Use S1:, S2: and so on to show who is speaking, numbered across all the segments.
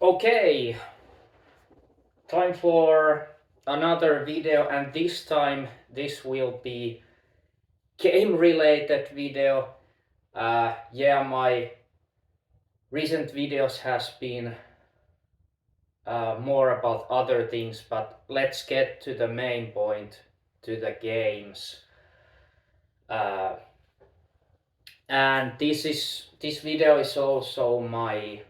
S1: Okay, time for another video, and this time this will be game related video. Yeah, my recent videos has been more about other things, but let's get to the main point, to the games. Uh, and this video is also my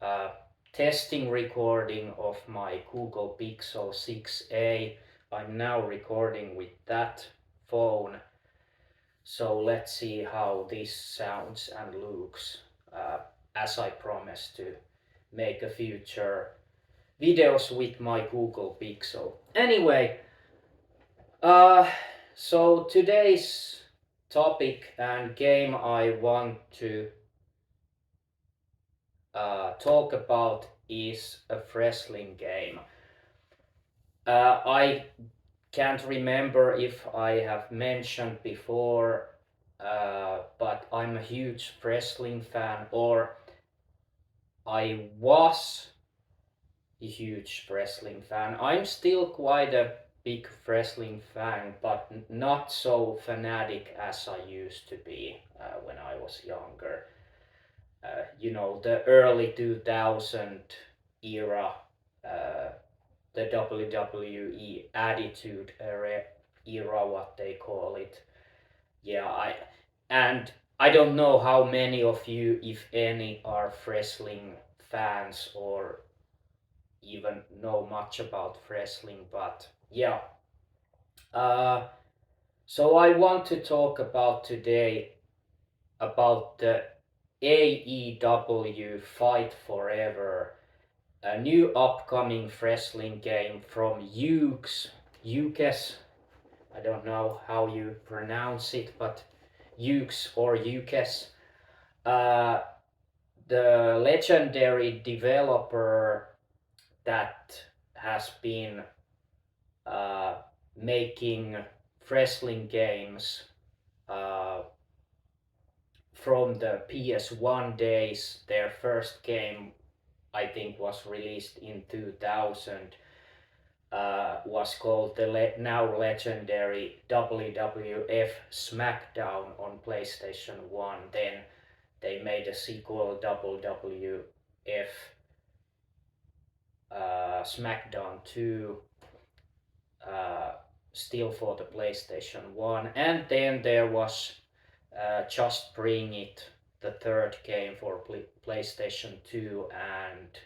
S1: uh, testing recording of my Google Pixel 6a. I'm now recording with that phone, so let's see how this sounds and looks, as I promised to make a future videos with my Google Pixel. Anyway, uh, so today's topic and game I want to talk about is a wrestling game. I can't remember if I have mentioned before, but I'm a huge wrestling fan, or I was a huge wrestling fan. I'm still quite a big wrestling fan, but not so fanatic as I used to be when I was younger. The early 2000 era, uh, the WWE Attitude era, what they call it. Yeah, and I don't know how many of you, if any, are wrestling fans or even know much about wrestling, but yeah. Uh, so I want to talk about today about the AEW Fight Forever, a new upcoming wrestling game from Yuke's. I don't know how you pronounce it, but Yuke's or Yuke's. Uh, the legendary developer that has been uh, making wrestling games uh, from the PS1 days. Their first game, I think, was released in 2000. Was called the now legendary WWF SmackDown on PlayStation 1. Then they made a sequel, WWF SmackDown 2, uh, still for the PlayStation 1. And then there was Just Bring It, the third game for PlayStation 2, and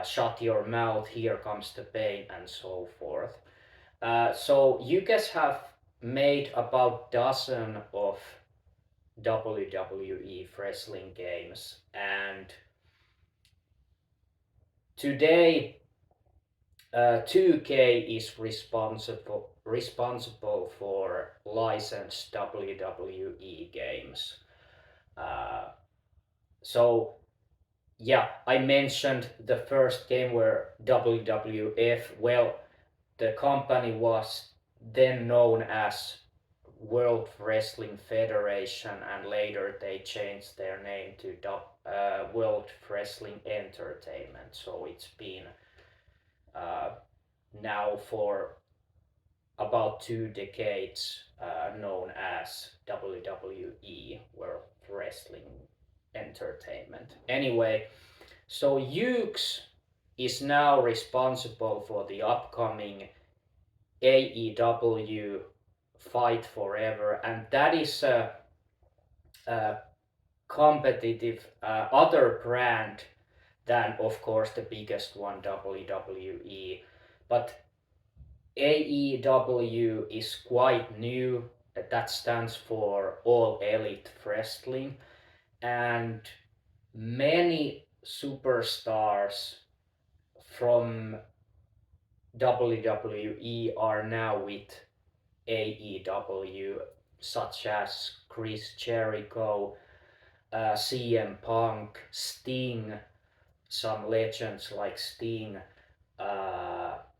S1: Shut Your Mouth, Here Comes the Pain, and so forth. So you guys have made about dozen of WWE wrestling games, and today 2K is responsible for licensed WWE games. Uh, so yeah, I mentioned the first game where WWF. Well, the company was then known as World Wrestling Federation, and later they changed their name to World Wrestling Entertainment. So it's been uh, now for about 2 decades known as WWE, World Wrestling Entertainment. Anyway, so Yuke's is now responsible for the upcoming AEW Fight Forever, and that is a competitive other brand than, of course, the biggest one, WWE. But AEW is quite new. That stands for All Elite Wrestling, and many superstars from WWE are now with AEW, such as Chris Jericho, CM Punk, Sting, some legends like Sting,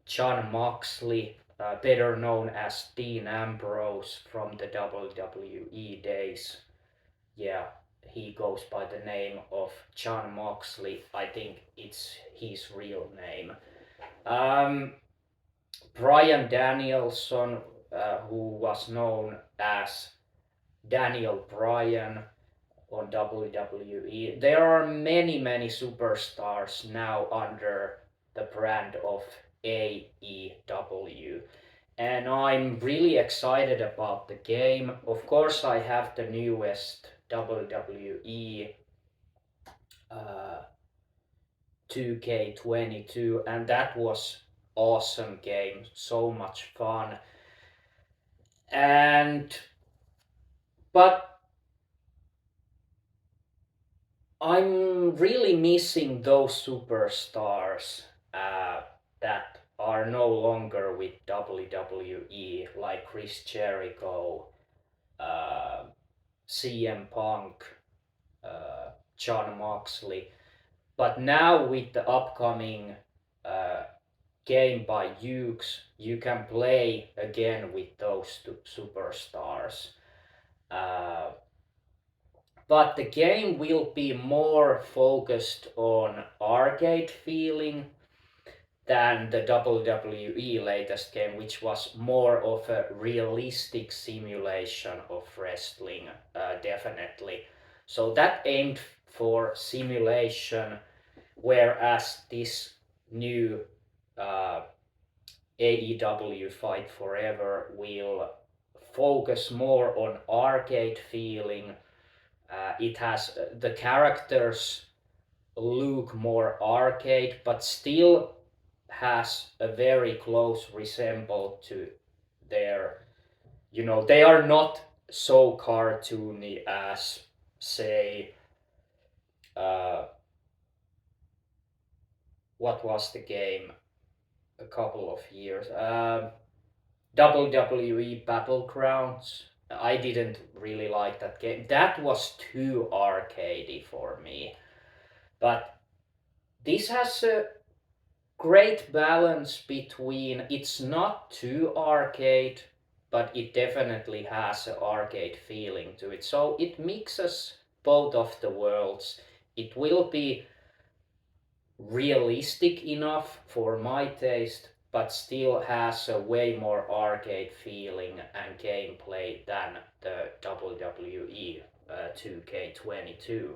S1: John Moxley, better known as Dean Ambrose from the WWE days. Yeah, he goes by the name of John Moxley. I think it's his real name. Um, Brian Danielson, who was known as Daniel Bryan on WWE. There are many, many superstars now under the brand of AEW. And I'm really excited about the game. Of course, I have the newest WWE uh, 2K22, and that was awesome game, so much fun. And but I'm really missing those superstars that are no longer with WWE, like Chris Jericho, uh, CM Punk, John Moxley. But now with the upcoming uh, game by Yuke, you can play again with those two superstars. Uh, but the game will be more focused on arcade feeling than the WWE latest game, which was more of a realistic simulation of wrestling, definitely. So that aimed for simulation, whereas this new uh, AEW Fight Forever will focus more on arcade feeling. It has the characters look more arcade, but still has a very close resemble to their, they are not so cartoony as, say, uh, what was the game a couple of years? WWE Battlegrounds. I didn't really like that game. That was too arcadey for me. But this has a great balance between, it's not too arcade, but it definitely has an arcade feeling to it. So it mixes both of the worlds. It will be realistic enough for my taste, but still has a way more arcade feeling and gameplay than the WWE 2K22.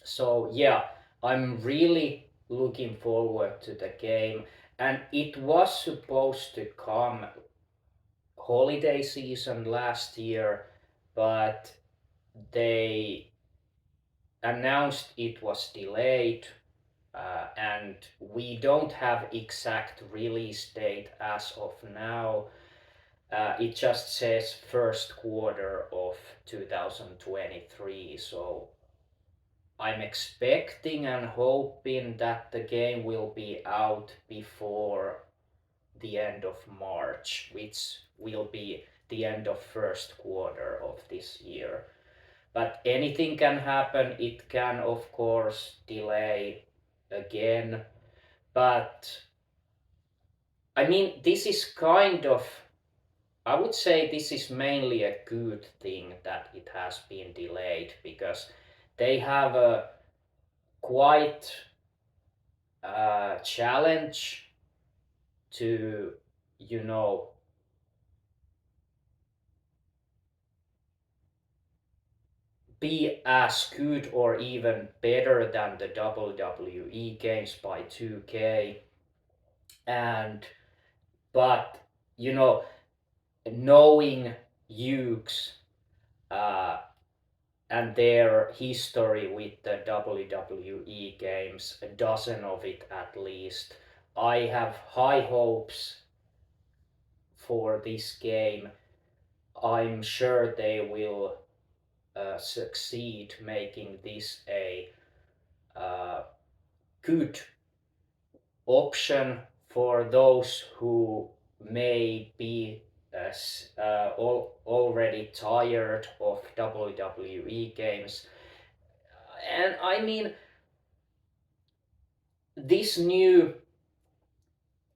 S1: So yeah, I'm really looking forward to the game, and it was supposed to come holiday season last year, but they announced it was delayed, and we don't have exact release date as of now. It just says first quarter of 2023, so I'm expecting and hoping that the game will be out before the end of March, which will be the end of first quarter of this year. But anything can happen. It can, of course, delay again. But I mean, this is kind of, I would say this is mainly a good thing that it has been delayed, because they have a quite challenge to, you know, be as good or even better than the WWE games by 2K. And but you know, knowing Yuke's uh, and their history with the WWE games, a dozen of it at least, I have high hopes for this game. I'm sure they will succeed making this a uh, good option for those who may be already tired of WWE games. And I mean, this new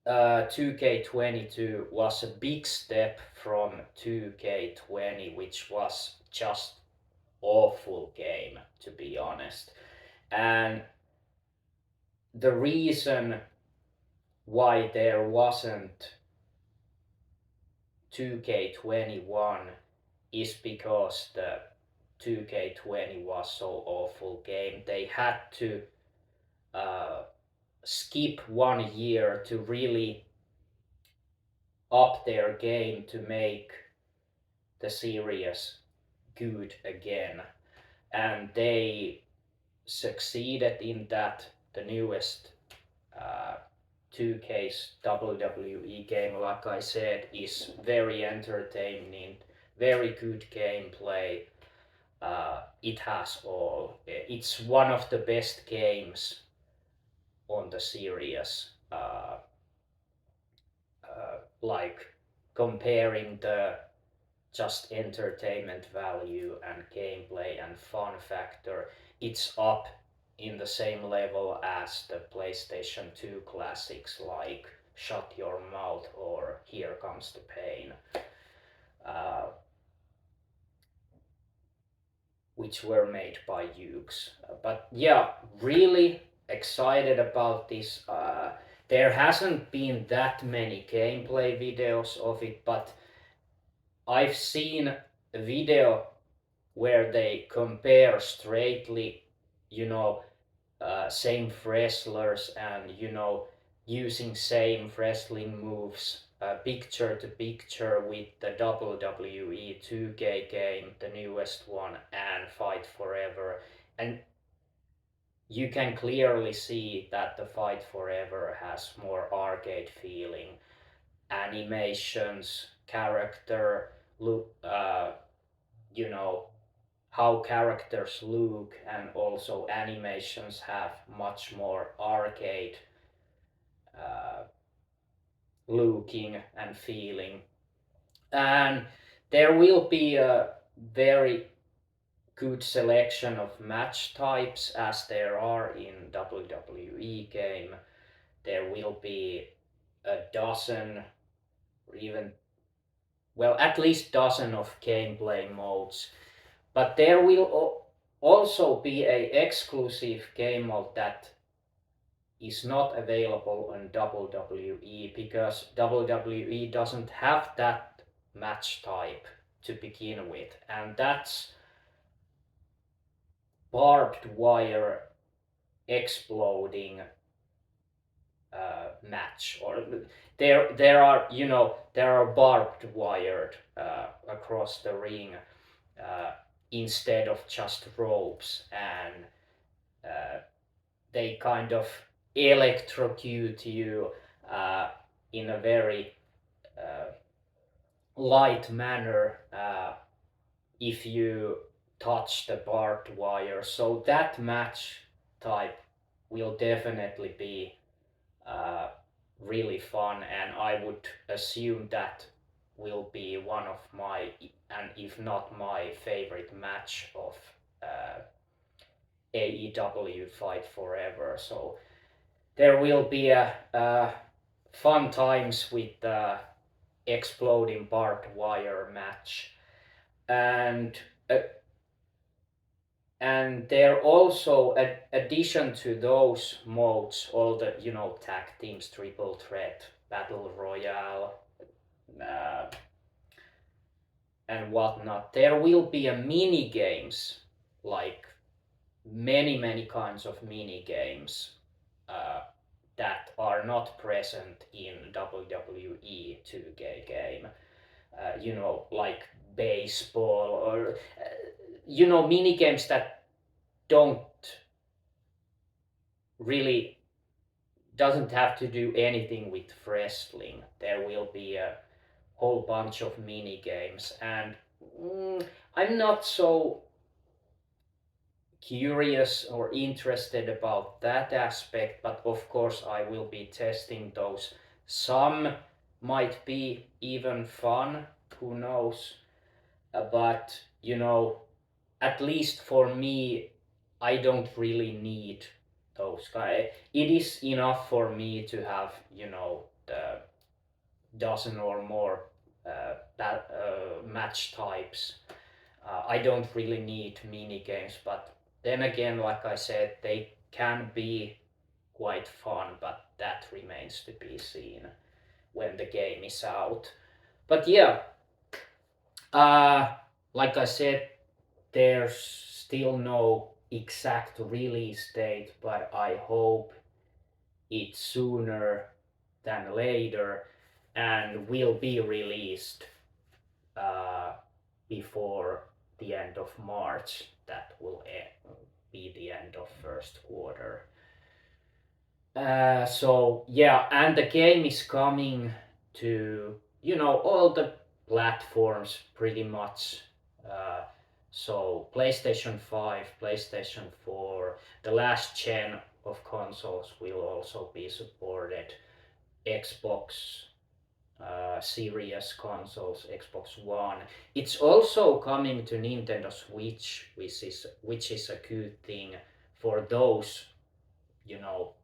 S1: 2K22 was a big step from 2K20, which was just awful to be honest. And the reason why there wasn't 2K21 is because the 2K20 was so awful game. They had to uh, skip 1 year to really up their game to make the series good again. And they succeeded in that. The newest 2K's WWE game, like I said, is very entertaining, very good gameplay. It has all. It's one of the best games on the series. Like comparing the just entertainment value and gameplay and fun factor, it's up in the same level as the PlayStation 2 classics like Shut Your Mouth or Here Comes the Pain, uh, which were made by Yuke's. But yeah, really excited about this. There hasn't been that many gameplay videos of it, but I've seen a video where they compare straightly, you know, same wrestlers and, using same wrestling moves, picture to picture with the WWE 2K game, the newest one, and Fight Forever. And you can clearly see that the Fight Forever has more arcade feeling, animations, character look, you know, how characters look, and also animations have much more arcade uh, looking and feeling. And there will be a very good selection of match types as there are in WWE game. There will be a dozen, or even, well, at least dozen of gameplay modes. But there will also be a exclusive game mode that is not available on WWE because WWE doesn't have that match type to begin with, and that's barbed wire exploding match. Or there are barbed wired across the ring instead of just ropes, and they kind of electrocute you in a very uh, light manner if you touch the barbed wire. So that match type will definitely be uh, really fun, and I would assume that will be one of my, and if not my favorite match of AEW Fight Forever. So there will be a fun times with the exploding barbed wire match, and uh, and there also, addition to those modes, all the tag teams, triple threat, battle royale, uh, and whatnot, there will be a mini games, like many kinds of mini games uh, that are not present in WWE 2K game. Like baseball, or mini games that don't really, doesn't have to do anything with wrestling. There will be a whole bunch of mini games, and I'm not so curious or interested about that aspect, but of course I will be testing those. Some might be even fun, who knows, but at least for me, I don't really need those guys. It is enough for me to have the dozen or more match types. I don't really need mini games, but then again, like I said, they can be quite fun, but that remains to be seen when the game is out. But yeah, uh, like I said, there's still no exact release date, but I hope it's sooner than later and will be released uh, before the end of March. That will be the end of first quarter. So yeah, and the game is coming to all the platforms pretty much. Uh, so PlayStation 5, PlayStation 4, the last gen of consoles will also be supported. Xbox Series consoles, Xbox One. It's also coming to Nintendo Switch, which is a good thing for those, you know,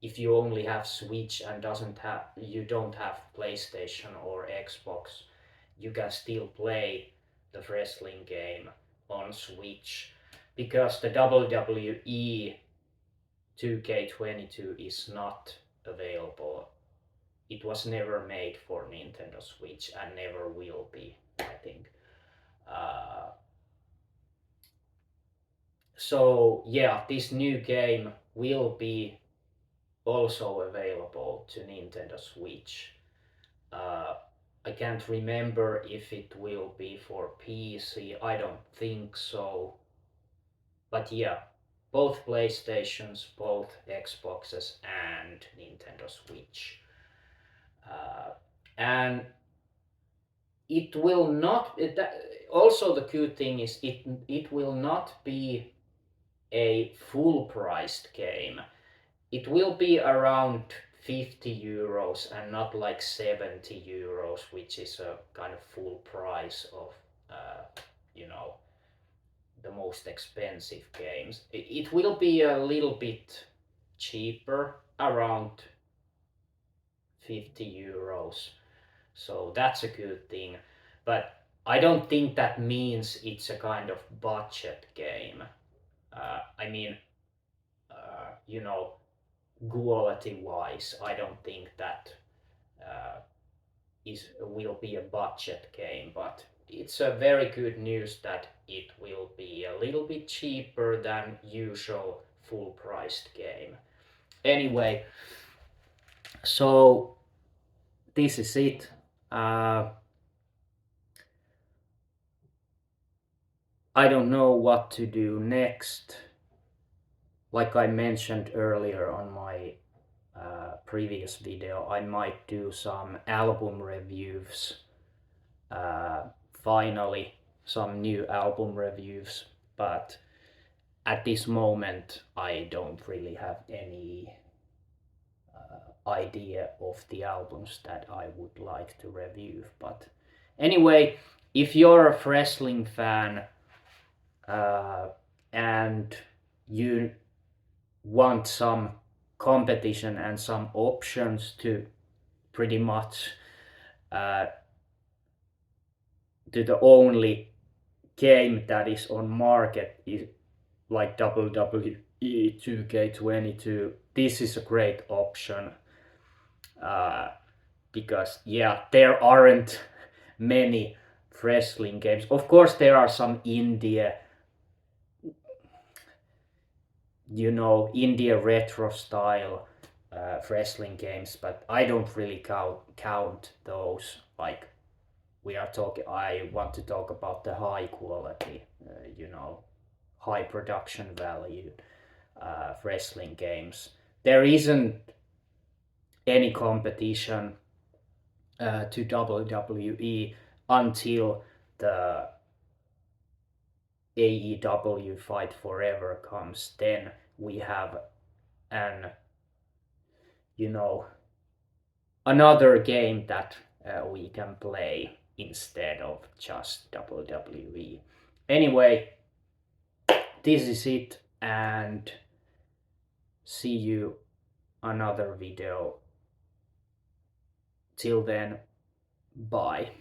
S1: if you only have Switch and you don't have PlayStation or Xbox, you can still play the wrestling game on Switch because the WWE 2K22 is not available. It was never made for Nintendo Switch and never will be, I think. Uh, so yeah, this new game will be also available to Nintendo Switch. Uh, I can't remember if it will be for PC. I don't think so. But yeah, both PlayStations, both Xboxes, and Nintendo Switch. And it will not. Also, the good thing is it will not be a full-priced game. It will be around 50 euros and not like 70 euros, which is a kind of full price of, uh, you know, the most expensive games. It will be a little bit cheaper, around 50 euros. So that's a good thing. But I don't think that means it's a kind of budget game. I mean, you know, quality wise, I don't think that uh, will be a budget game, but it's a very good news that it will be a little bit cheaper than usual full priced game. Anyway, so this is it. I don't know what to do next. Like I mentioned earlier on my previous video, I might do some album reviews. Finally, some new album reviews, but at this moment, I don't really have any idea of the albums that I would like to review. But anyway, if you're a wrestling fan and you want some competition and some options to pretty much to the only game that is on market is like WWE 2K22, this is a great option because yeah, there aren't many wrestling games. Of course, there are some India retro style wrestling games, but I don't really count those. Like I want to talk about the high quality, high production value wrestling games. There isn't any competition to WWE until the AEW Fight Forever comes. Then we have an another game that we can play instead of just WWE. Anyway, this is it, and see you another video. Till then, bye.